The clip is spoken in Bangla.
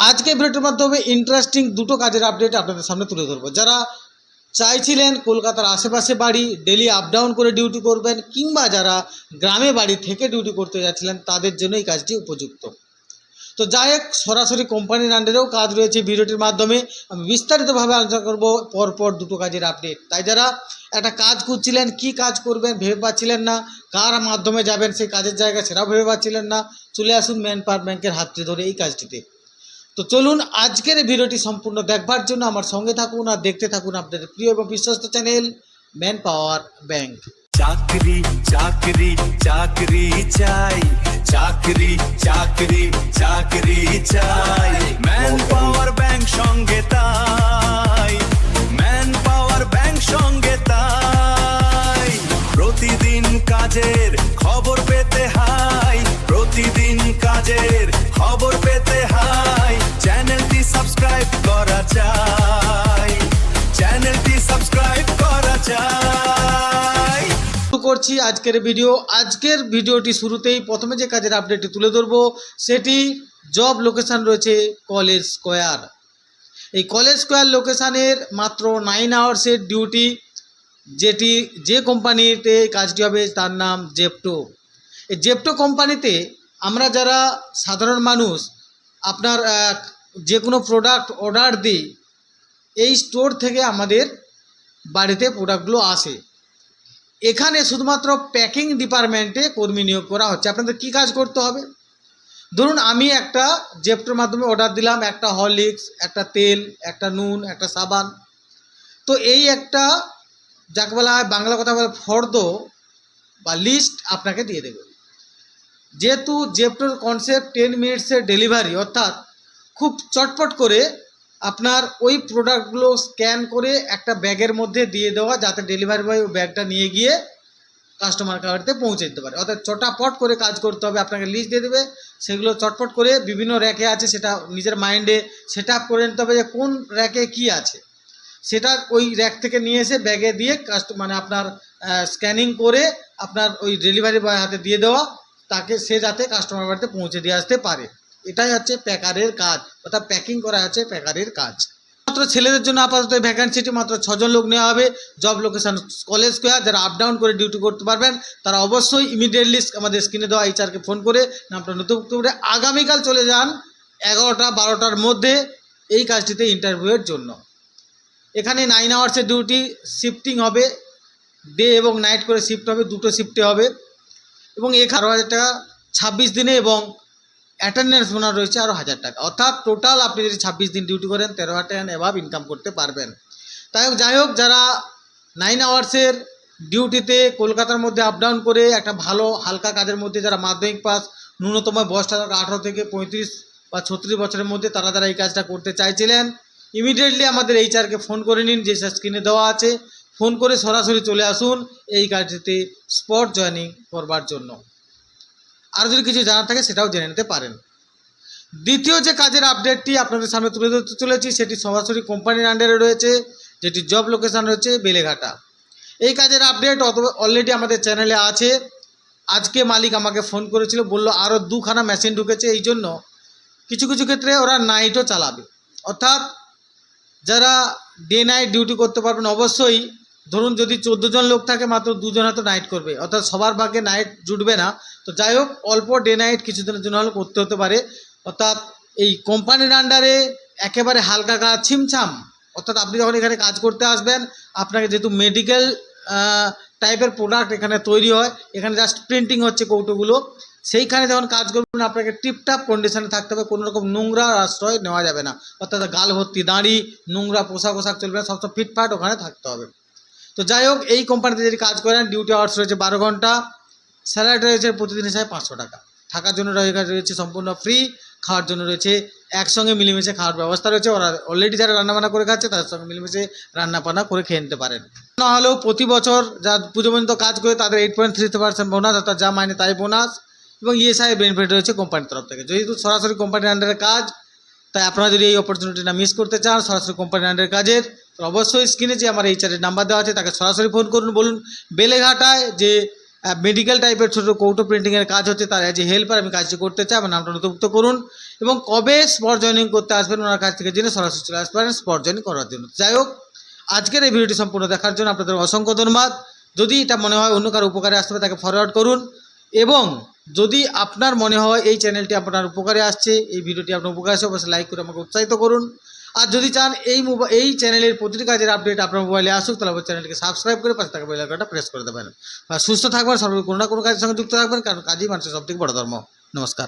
আজকে ভিডিওটির মাধ্যমে ইন্টারেস্টিং দুটো কাজের আপডেট আপনাদের সামনে তুলে ধরবো। যারা চাইছিলেন কলকাতার আশেপাশে বাড়ি ডেলি আপ ডাউন করে ডিউটি করবেন, কিংবা যারা গ্রামে বাড়ি থেকে ডিউটি করতে যাচ্ছিলেন, তাদের জন্য এই কাজটি উপযুক্ত। তো যাই হোক, সরাসরি কোম্পানির আন্ডারেও কাজ রয়েছে। ভিডিওটির মাধ্যমে আমি বিস্তারিতভাবে আলোচনা করবো পরপর দুটো কাজের আপডেট। তাই যারা একটা কাজ খুঁজছিলেন, কি কাজ করবেন ভেবে পাচ্ছিলেন না, কার মাধ্যমে যাবেন সেই কাজের জায়গা সেটাও ভেবে পাচ্ছিলেন না, চলে আসুন ম্যান পাওয়ার ব্যাংকের হাতটি ধরে এই কাজটিতে। তো চলুন আজকের এই ভিডিওটি সম্পূর্ণ দেখবার জন্য আমার সঙ্গে থাকুন আর দেখতে থাকুন আপনাদের প্রিয় এবং বিশ্বস্ত চ্যানেল ম্যান পাওয়ার ব্যাংক। চাকরি চাকরি চাকরি চাই, চাকরি চাকরি চাকরি চাই, ম্যান পাওয়ার ব্যাংক সঙ্গে তাই, ম্যান পাওয়ার ব্যাংক সঙ্গে তাই। প্রতিদিন কাজের খবর পেতে হাই, প্রতিদিন কাজের খবর পেতে হাই, চ্যানেলটি সাবস্ক্রাইব করা চাই, চ্যানেলটি সাবস্ক্রাইব করা চাই। করছি আজকের ভিডিও। আজকের ভিডিওটি শুরুতেই প্রথমে যে কাজের আপডেটটি তুলে ধরবো সেটি জব লোকেশন রয়েছে কলেজ স্কোয়ার। এই কলেজ স্কোয়ার লোকেশানের মাত্র 9 আওয়ার্সের ডিউটি, যেটি যে কোম্পানিতে কাজটি হবে তার নাম জেপটো। এই জেপটো কোম্পানিতে আমরা যারা সাধারণ মানুষ আপনার যে কোনো প্রোডাক্ট অর্ডার দিই, এই স্টোর থেকে আমাদের বাড়িতে প্রোডাক্টগুলো আসে। এখানে শুধুমাত্র প্যাকিং ডিপার্টমেন্টে কর্মী নিয়োগ করা হচ্ছে। আপনাদের কি কাজ করতে হবে? ধরুন আমি একটা জেপটোর মাধ্যমে অর্ডার দিলাম, একটা হরলিক্স, একটা তেল, একটা নুন, একটা সাবান। তো এই একটা যাকে বলা হয় বাংলা কথা বলে ফর্দ বা লিস্ট আপনাকে দিয়ে দেবে। যেহেতু জেপটোর কনসেপ্ট 10 মিনিটসের ডেলিভারি, অর্থাৎ খুব চটপট করে আপনার ওই প্রোডাক্টগুলো স্ক্যান করে একটা ব্যাগের মধ্যে দিয়ে দেওয়া, যাতে ডেলিভারি বয় ওই ব্যাগটা নিয়ে গিয়ে কাস্টমার বাড়িতে পৌঁছে দিতে পারে। অর্থাৎ চটাপট করে কাজ করতে হবে। আপনাকে লিস্ট দিয়ে দেবে, সেগুলো চটপট করে বিভিন্ন র্যাকে আছে সেটা নিজের মাইন্ডে সেট আপ করে নিতে হবে যে কোন র্যাকে কি আছে, সেটা ওই র্যাক থেকে নিয়ে এসে ব্যাগে দিয়ে মানে আপনার স্ক্যানিং করে আপনার ওই ডেলিভারি বয় হাতে দিয়ে দেওয়া, তাকে সে যাতে কাস্টমার বাড়িতে পৌঁছে দিয়ে আসতে পারে। এটাই হচ্ছে প্যাকারের কাজ, অর্থাৎ প্যাকিং করা হচ্ছে প্যাকারের কাজ। মাত্র ছেলেদের জন্য আপাতত ভ্যাকান্সিটি মাত্র 6 জন লোক নেওয়া হবে। Job location college square. যারা আপ ডাউন করে ডিউটি করতে পারবেন তারা অবশ্যই ইমিডিয়েটলি আমাদের স্ক্রিনে দেওয়া এইচআরকে ফোন করে নামটা নথিভুক্ত করে আগামীকাল চলে যান 11টা-12টার মধ্যে এই কাজটিতে ইন্টারভিউয়ের জন্য। এখানে 9 আওয়ার্সের ডিউটি, শিফটিং হবে, ডে এবং নাইট করে শিফট হবে, দুটো শিফটে হবে। এবং 11,000 টাকা 26 দিনে, এবং অ্যাটেন্ডেন্স বোনাস রয়েছে আরও 1,000 টাকা। অর্থাৎ টোটাল আপনি যদি 26 দিন ডিউটি করেন 13,000 টাকা এভাব ইনকাম করতে পারবেন। যাই হোক যারা 9 আওয়ার্সের ডিউটিতে কলকাতার মধ্যে আপ ডাউন করে একটা ভালো হালকা কাজের মধ্যে, যারা মাধ্যমিক পাস, ন্যূনতম বয়সটা 18 থেকে 35 বা 36 বছরের মধ্যে, তারা যারা এই কাজটা করতে চাইছিলেন, ইমিডিয়েটলি আমাদের এইচআরকে ফোন করে নিন, যে স্ক্রিনে দেওয়া আছে। ফোন করে সরাসরি চলে আসুন এই কাজটিতে স্পট জয়েনিং করবার জন্য। আর যদি কিছু জানার থাকে সেটাও জেনে নিতে পারেন। দ্বিতীয় যে কাজের আপডেটটি আপনাদের সামনে তুলে ধরতে চলেছি সেটি সরাসরি কোম্পানির আন্ডারে রয়েছে, যেটি জব লোকেশান রয়েছে বেলেঘাটা। এই কাজের আপডেট অলরেডি আমাদের চ্যানেলে আছে। আজকে মালিক আমাকে ফোন করেছিল, বলল আরও 2খানা মেশিন ঢুকেছে, এই জন্য কিছু কিছু ক্ষেত্রে ওরা নাইটও চালাবে। অর্থাৎ যারা ডে নাইট ডিউটি করতে পারবেন অবশ্যই, ধরুন যদি 14 জন লোক থাকে মাত্র 2 জন হয়তো নাইট করবে, অর্থাৎ সবার ভাগে নাইট জুটবে না। তো যাই হোক, অল্প ডে নাইট কিছুদিনের জন্য হলে করতে হতে পারে। অর্থাৎ এই কোম্পানির আন্ডারে একেবারে হালকা কাজ, ছিমছাম। অর্থাৎ আপনি যখন এখানে কাজ করতে আসবেন, আপনাকে যেহেতু মেডিকেল টাইপের প্রোডাক্ট এখানে তৈরি হয়, এখানে জাস্ট প্রিন্টিং হচ্ছে কৌটোগুলো, সেইখানে যখন কাজ করবেন আপনাকে টিপটাপ কন্ডিশনে থাকতে হবে। কোনো রকম নোংরা আশ্রয় নেওয়া যাবে না, অর্থাৎ গাল ভর্তি দাড়ি, নোংরা পোশাক চলবে না, সবসময় ফিটফাট ওখানে থাকতে হবে। তো যাই হোক, এই কোম্পানিতে যদি কাজ করেন ডিউটি আওয়ার্স রয়েছে 12 ঘন্টা, স্যালারি রয়েছে প্রতিদিন হিসাবে 500 টাকা। থাকার জন্য রয়েছে সম্পূর্ণ ফ্রি, খাওয়ার জন্য রয়েছে একসঙ্গে মিলেমিশে খাওয়ার ব্যবস্থা রয়েছে। ওরা অলরেডি যারা রান্নাবান্না করে খাচ্ছে তাদের সঙ্গে মিলেমিশে রান্নাবান্না করে খেয়ে নিতে পারেন। না হলেও প্রতি বছর যা পুজো পর্যন্ত কাজ করে তাদের 8.3% বোনাস, অর্থাৎ যা মাইনে তাই বোনাস, এবং ইএসআই বেনিফিট রয়েছে কোম্পানির তরফ থেকে। যেহেতু সরাসরি কোম্পানির আন্ডারে কাজ, তাই আপনারা যদি এই অপরচুনিটিটা মিস করতে চান সরাসরি কোম্পানির আন্ডারে কাজের, তো অবশ্যই স্ক্রিনে যে আমার এইচআরের নাম্বার দেওয়া আছে তাকে সরাসরি ফোন করুন, বলুন বেলেঘাটায় যে মেডিকেল টাইপের ছোটো কৌটো প্রিন্টিংয়ের কাজ হচ্ছে, তার যে হেল্পার আমি কাজটি করতে চাই, আমার নামটা নথিভুক্ত করুন এবং কবে স্পট জয়েনিং করতে আসবেন ওনার কাছ থেকে জেনে সরাসরি চলে আসতে পারেন স্পট জয়েনিং করার জন্য। যাই হোক, আজকের এই ভিডিওটি সম্পূর্ণ দেখার জন্য আপনাদের অসংখ্য ধন্যবাদ। যদি এটা মনে হয় অন্য কারো উপকারে আসতে হবে তাকে ফরওয়ার্ড করুন, এবং যদি আপনার মনে হয় এই চ্যানেলটি আপনার উপকারে আসছে, এই ভিডিওটি আপনার উপকারে আসছে, অবশ্যই লাইক করে আমাকে উৎসাহিত করুন। আর যদি চান এই চ্যানেলের প্রতিটি কাজের আপডেট আপনার মোবাইলে আসুক, তাহলে অবশ্যই চ্যানেলটিকে সাবস্ক্রাইব করে পাশে থাকা বেল আইকনটা প্রেস করে দেবেন। আর সুস্থ থাকবেন, সর্বোপরি কোনো না কোনো কাজের সঙ্গে যুক্ত থাকবেন, কারণ কাজই মানুষের সবথেকে বড় ধর্ম। নমস্কার।